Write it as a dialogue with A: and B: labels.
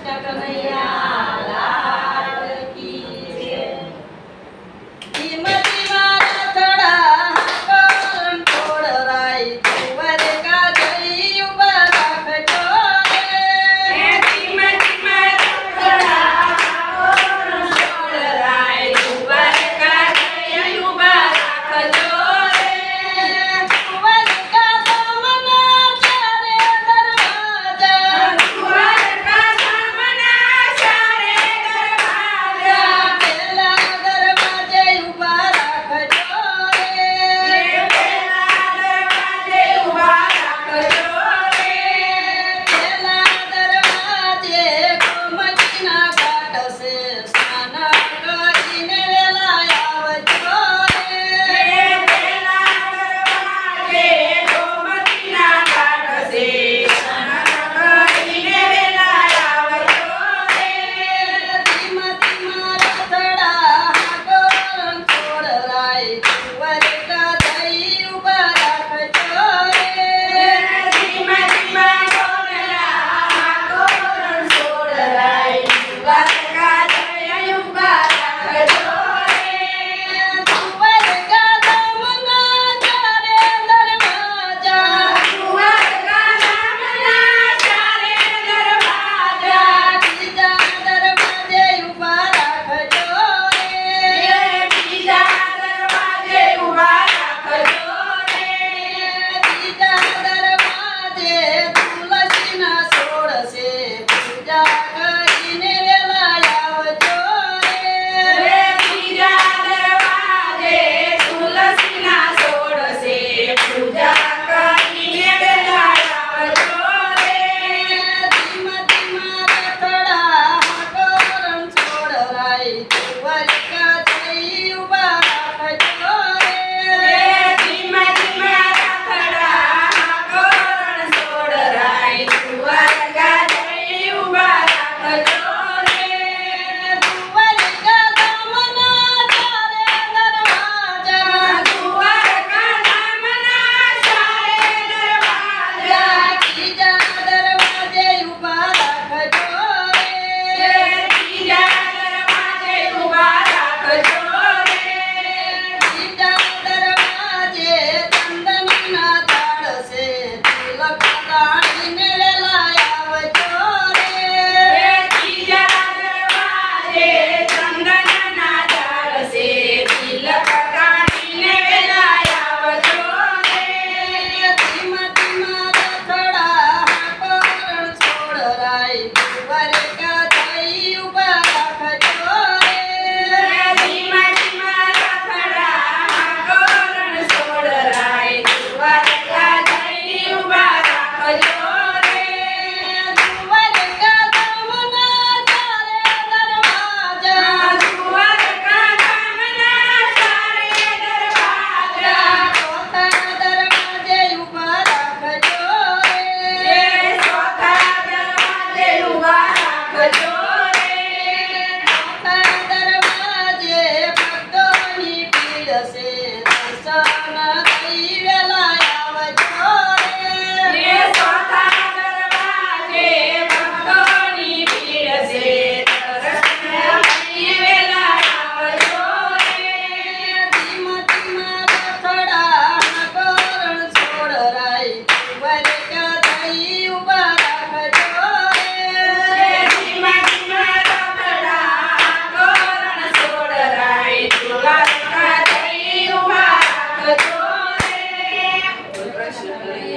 A: કનૈયા લાલ કી જય. ધીમતી મારા થડા કરમ છોડરાય તુવર કા જઈ ઉભા રાખજો રે. ધીમતી મારા થડા કરમ છોડરાય તુવર કા જઈ ઉભા રાખજો રે. તુવર કા સામના ચારે દરવાજા તુવર કા સામના ચારે દરવાજા પેલા દરવાજે ઉભા રાખજો રે. પેલા દરવાજે ઉભા રાખજો રે. પેલા દરવાજે ગોમતીના ઘાટ છે સ્નાન કરીને વેલા આવજો રે. પેલા દરવાજે ગોમતીના ઘાટ છે સ્નાન કરીને વેલા આવજો રે. ધીમતી મારા થડા કરમ છોડરાય તુવર કા જઈ ઉભા રાખજો રે. ધીમતી મારા કરમ છોડરાય તુવર કા જઈ ઉભા રાખજો રે. તુવર કા સામના ચારે દરવાજા તુવર કા સામના ચારે દરવાજા બીજા દરવાજે ઉભા રાખજો રે. બીજા દરવાજે ઉભા રાખજો રે. બીજા દરવાજે તુલસીના છોડ છે પૂજા કરીને વેલા આવજો રે. બીજા દરવાજે તુલસીના છોડ છે પૂજા કરીને વેલા આવજો રે. ધીમતી મારા થડા કરમ છોડરાય તુવર કા જઈ ઉભા રાખજો રે. ધીમતી મારા થડા કરમ છોડરાય તુવર કા જઈ ઉભા રાખજો રે. તુવર કા સામના ચારે દરવાજા તુવર કા સામના ચારે દરવાજા ત્રીજા દરવાજે ઉભા રાખજો રે. ત્રીજા દરવાજે ઉભા રાખજો રે. ત્રીજા દરવાજે ચંદનના ઝાડ છે તિલક લગાડીને વેલા આવજો રે. ત્રીજા દરવાજે ચંદનના ઝાડ છે તિલક લગાડીને વેલા આવજો રે. ધીમતી મારા થડા કરમ છોડરાય તુવર કા જઈ ઉભા રાખજો રે. ધીમતી મારા થડા કરમ છોડરાય તુવર કા જઈ ઉભા રાખજો રે. તુવર કા સામના ચારે દરવાજા તુવર કા સામના ચારે દરવાજા ચોથા દરવાજે ઉભા રાખજો રે. ચોથા દરવાજે ઉભા રાખજો રે. ચોથા દરવાજે ભક્તોની ભીડ છે દર્શન થઈ વેલા આવજો રે. ચોથા દરવાજે ભક્તોની ભીડ છે દર્શન થઈ વેલા આવજો રે. ધીમતી મારા થડા કરમ છોડરાય તુવર કા જઈ ઉભા રાખજો રે. ધીમતી મારા થડા કરમ છોડરાય તુવર કા જઈ ઉભા રાખજો રે.